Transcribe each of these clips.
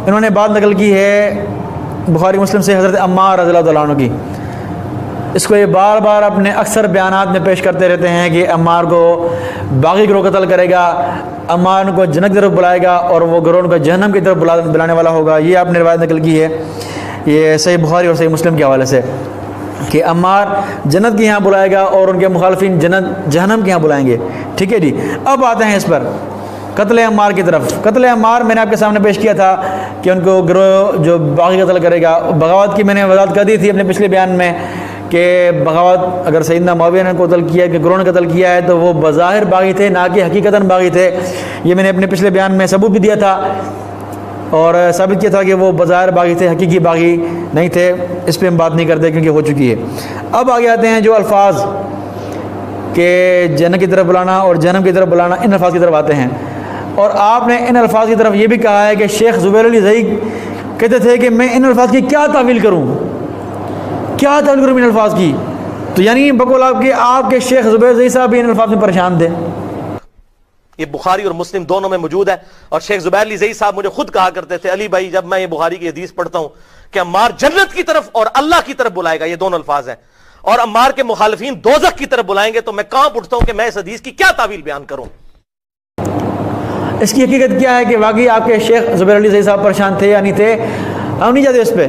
انہوں نے بات نقل کی ہے بخاری مسلم سے حضرت عمار رضی اللہ تعالیٰ عنہ کی. اس کو یہ بار بار اپنے اکثر بیانات میں پیش کرتے رہتے ہیں کہ عمار کو باغی گروہ قتل کرے گا، عمار کو جنت کی طرف بلائے گا اور وہ گروہ کو جہنم کی طرف بلانے والا ہوگا. یہ آپ نے روایت نقل کی ہے یہ صحیح بخاری اور صحیح مسلم کے حوالے سے کہ عمار جنت کے یہاں بلائے گا اور ان کے مخالفین جہنم کے یہاں بلائیں گے. ٹھیک ہے جی. اب آتے ہیں اس پر قتل عمار کی طرف. قتل عمار میں نے آپ کے سامنے پیش کیا تھا کہ ان کو گروہ جو باغی قتل کرے گا. بغاوت کی میں نے وضاحت کر دی تھی اپنے پچھلے بیان میں کہ بغاوت اگر سیدنا معاویہ نے قتل کیا کہ گروہ نے قتل کیا ہے تو وہ بظاہر باغی تھے نہ کہ حقیقتاً باغی تھے. یہ میں نے اپنے پچھلے بیان میں ثبوت بھی دیا تھا اور ثابت کیا تھا کہ وہ بظاہر باغی تھے، حقیقی باغی نہیں تھے. اس پہ ہم بات نہیں کرتے کیونکہ ہو چکی ہے. اب آگے آتے ہیں جو الفاظ کہ جنت کی طرف بلانا اور جہنم کی طرف بلانا، ان الفاظ کی طرف آتے ہیں. اور آپ نے ان الفاظ کی طرف یہ بھی کہا ہے کہ شیخ زبیر علی زئی کہتے تھے کہ میں ان الفاظ کی کیا تعویل کروں ان الفاظ کی. تو یعنی بقول آپ کے شیخ زبیر زئی صاحب بھی ان الفاظ میں پریشان تھے. یہ بخاری اور مسلم دونوں میں موجود ہے. اور شیخ زبیر علی زئی صاحب مجھے خود کہا کرتے تھے علی بھائی جب میں یہ بخاری کی حدیث پڑھتا ہوں کہ عمار جنت کی طرف اور اللہ کی طرف بلائے گا، یہ دونوں الفاظ ہیں، اور عمار کے مخالفین دوزخ کی طرف بلائیں گے، تو میں کانپ اٹھتا ہوں کہ میں اس حدیث کی کیا تعویل بیان کروں. اس کی حقیقت کیا ہے کہ واقعی آپ کے شیخ زبیر علی زئی صاحب پریشان تھے یا نہیں تھے؟ ہم نہیں جاتے اس پہ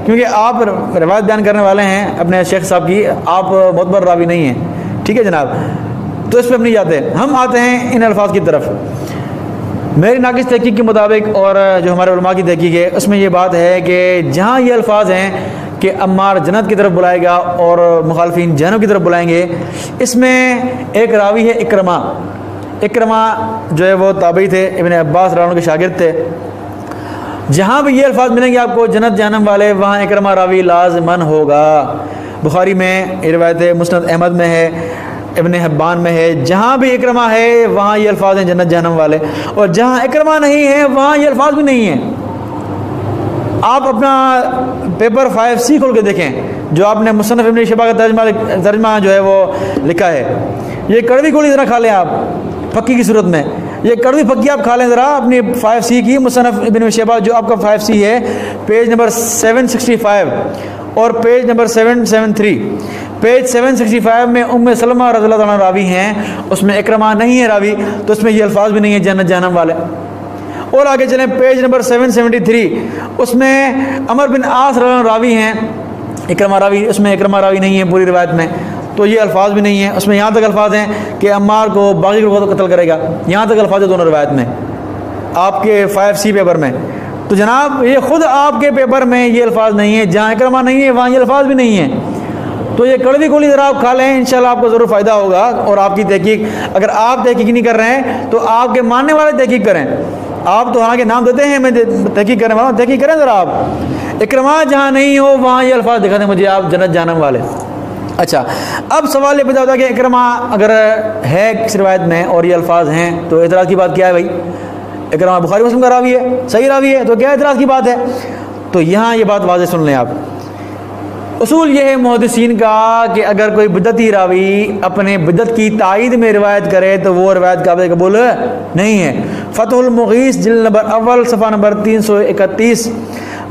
کیونکہ آپ روایت بیان کرنے والے ہیں اپنے شیخ صاحب کی، آپ معتبر راوی نہیں ہیں. ٹھیک ہے جناب، تو اس پہ ہم نہیں جاتے. ہم آتے ہیں ان الفاظ کی طرف. میری ناقص تحقیق کے مطابق اور جو ہمارے علماء کی تحقیق ہے اس میں یہ بات ہے کہ جہاں یہ الفاظ ہیں کہ عمار جنت کی طرف بلائے گا اور مخالفین جہنم کی طرف بلائیں گے، اس میں ایک راوی ہے اکرمہ جو ہے وہ تابعی تھے، ابن عباس رضی اللہ عنہ کے شاگرد تھے. جہاں بھی یہ الفاظ ملیں گے آپ کو جنت جہنم والے، وہاں اکرمہ راوی لازماً ہوگا. بخاری میں یہ روایت ہے، مسند احمد میں ہے، ابن حبان میں ہے. جہاں بھی اکرمہ ہے وہاں یہ الفاظ ہیں جنت جہنم والے، اور جہاں اکرمہ نہیں ہے وہاں یہ الفاظ بھی نہیں ہیں. آپ اپنا پیپر 5C کھول کے دیکھیں جو آپ نے مصنف ابن شیبہ کا ترجمہ جو ہے وہ لکھا ہے. یہ کڑوی گولی ذرا کھا لیں آپ پکی کی صورت میں، یہ کڑوی پکی آپ کھا لیں ذرا اپنی 5C کی مصنف ابن شیبہ جو آپ کا 5C ہے، پیج نمبر 765 اور پیج نمبر 773. پیج 765 میں ام سلمہ رضی اللہ عنہ راوی ہیں، اس میں اکرمہ نہیں ہے راوی، تو اس میں یہ الفاظ بھی نہیں ہیں جنت جہنم والے. اور آگے چلیں پیج نمبر 773، اس میں عمر بن عاص رضی اللہ عنہ راوی ہیں، اکرمہ راوی، اس میں اکرمہ راوی نہیں ہے پوری روایت میں، تو یہ الفاظ بھی نہیں ہیں. اس میں یہاں تک الفاظ ہیں کہ عمار کو باغی کو قتل کرے گا، یہاں تک الفاظ ہیں دونوں روایت میں آپ کے 5C پیپر میں. تو جناب یہ خود آپ کے پیپر میں یہ الفاظ نہیں ہیں، جہاں اکرمہ نہیں ہے وہاں یہ الفاظ بھی نہیں ہیں. تو یہ کڑوی گولی ذرا آپ کھا لیں، انشاءاللہ آپ کو ضرور فائدہ ہوگا. اور آپ کی تحقیق، اگر آپ تحقیق نہیں کر رہے ہیں تو آپ کے ماننے والے تحقیق کریں. آپ تو حالانکہ نام دیتے ہیں میں تحقیق کرنے والا ہوں، تحقیق کریں ذرا آپ. اکرمہ جہاں نہیں ہو وہاں یہ الفاظ دکھا دیں مجھے آپ جنت جہنم والے. اچھا، اب سوال یہ پیدا ہوتا ہے کہ اکرمہ اگر ہے کس روایت میں اور یہ الفاظ ہیں تو اعتراض کی بات کیا ہے بھائی؟ اکرمہ بخاری مسلم کا راوی ہے، صحیح راوی ہے، تو کیا اعتراض کی بات ہے؟ تو یہاں یہ بات واضح سن لیں آپ. اصول یہ ہے محدثین کا کہ اگر کوئی بدعتی راوی اپنے بدعت کی تائید میں روایت کرے تو وہ روایت قابل قبول نہیں ہے. فتح المغیث جلد نمبر اول صفحہ نمبر 331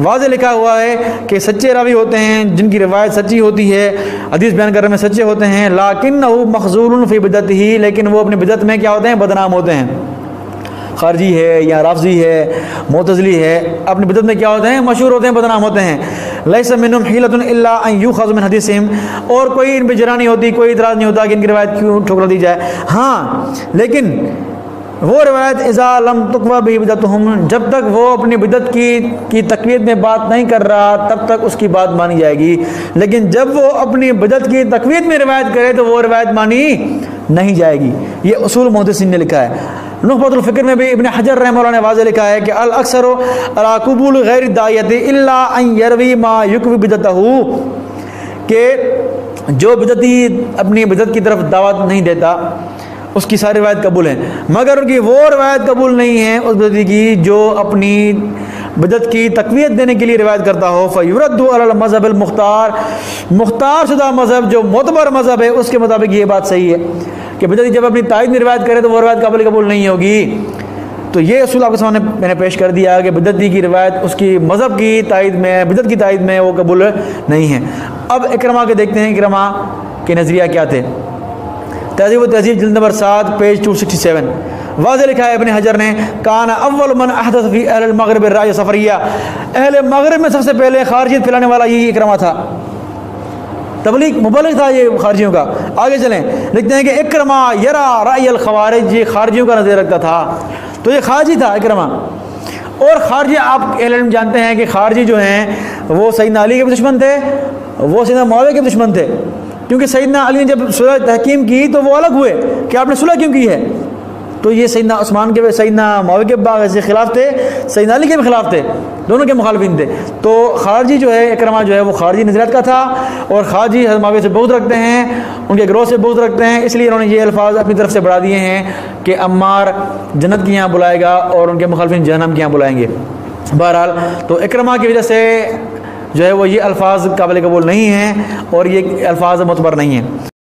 واضح لکھا ہوا ہے کہ سچے راوی ہوتے ہیں جن کی روایت سچی ہوتی ہے، حدیث بیان کرنے میں سچے ہوتے ہیں، لیکنہ مخذول فی بدعتہ، لیکن وہ اپنی بدعت میں کیا ہوتے ہیں؟ بدنام ہوتے ہیں. خارجی ہے یا رافضی ہے، معتزلی ہے، اپنی بدعت میں کیا ہوتے ہیں؟ مشہور ہوتے ہیں، بدنام ہوتے ہیں. لیس منہم حیلۃ الا ان یؤخذ من حدیثہم، اور کوئی ان پہ جرح نہیں ہوتی، کوئی اعتراض نہیں ہوتا کہ ان کی روایت کیوں ٹھکرا دی جائے. ہاں لیکن وہ روایت اذا لم تقوی بہ بدعتہم، جب تک وہ اپنی بدعت کی تقویت میں بات نہیں کر رہا تب تک اس کی بات مانی جائے گی، لیکن جب وہ اپنی بدعت کی تقویت میں روایت کرے تو وہ روایت مانی نہیں جائے گی. یہ اصول محدثین نے لکھا ہے. نخبۃ الفکر میں بھی ابن حجر رحمہ اللہ نے واضح لکھا ہے کہ الاکثر علی قبول غیر الداعیۃ الا ان یروی ما یقوی بدعتہ، کہ جو بدعتی اپنی بدعت کی طرف دعوت نہیں دیتا اس کی ساری روایت قبول ہیں، مگر ان کی وہ روایت قبول نہیں ہے اس بدعتی کی جو اپنی بدعت کی تقویت دینے کے لیے روایت کرتا ہو. فیرد علی المذہب المختار، مختار شدہ مذہب جو معتبر مذہب ہے اس کے مطابق یہ بات صحیح ہے کہ بدعتی جب اپنی تائید میں روایت کرے تو وہ روایت قابل قبول نہیں ہوگی. تو یہ اصول آپ کے سامنے میں نے پیش کر دیا کہ بدعتی کی روایت اس کی مذہب کی تائید میں، بدعت کی تائید میں وہ قبول نہیں ہے۔ اب اکرمہ کے دیکھتے ہیں اکرمہ کے نظریہ کیا تھے۔ تہذیب و تہذیب جلد نمبر 7 پیج 267 واضح لکھا ہے ابن حجر نے، کان اول من احدث فی اہل المغرب الرائے سفریہ، اہل مغرب میں سب سے پہلے خارجیت پھیلانے والا یہی اکرمہ تھا، تبلیغ مبلغ تھا یہ خارجیوں کا۔ آگے چلیں، لکھتے ہیں کہ اکرمہ یرا رأی الخوارج، یہ خارجیوں کا نظریہ رکھتا تھا، تو یہ خارجی تھا اکرمہ۔ اور خارجی آپ اہل علم جانتے ہیں کہ خارجی جو ہیں وہ سیدنا علی کے بھی دشمن تھے، وہ سیدنا معاویہ کے بھی دشمن تھے، کیونکہ سیدنا علی نے جب صلح تحکیم کی تو وہ الگ ہوئے کہ آپ نے صلح کیوں کی ہے، تو یہ سیدنا عثمان کے، سیدنا معاویہ کے خلاف تھے، سیدنا علی کے بھی خلاف تھے، دونوں کے مخالفین تھے۔ تو خارجی جو ہے اکرمہ جو ہے وہ خارجی نظریات کا تھا، اور خارجی حضرت معاویہ سے بغض رکھتے ہیں، ان کے گروہ سے بغض رکھتے ہیں، اس لیے انہوں نے یہ الفاظ اپنی طرف سے بڑھا دیے ہیں کہ عمار جنت کے یہاں بلائے گا اور ان کے مخالفین جہنم کے یہاں بلائیں گے۔ بہرحال تو اکرمہ کی وجہ سے جو ہے وہ یہ الفاظ قابل قبول نہیں ہیں اور یہ الفاظ معتبر نہیں ہیں۔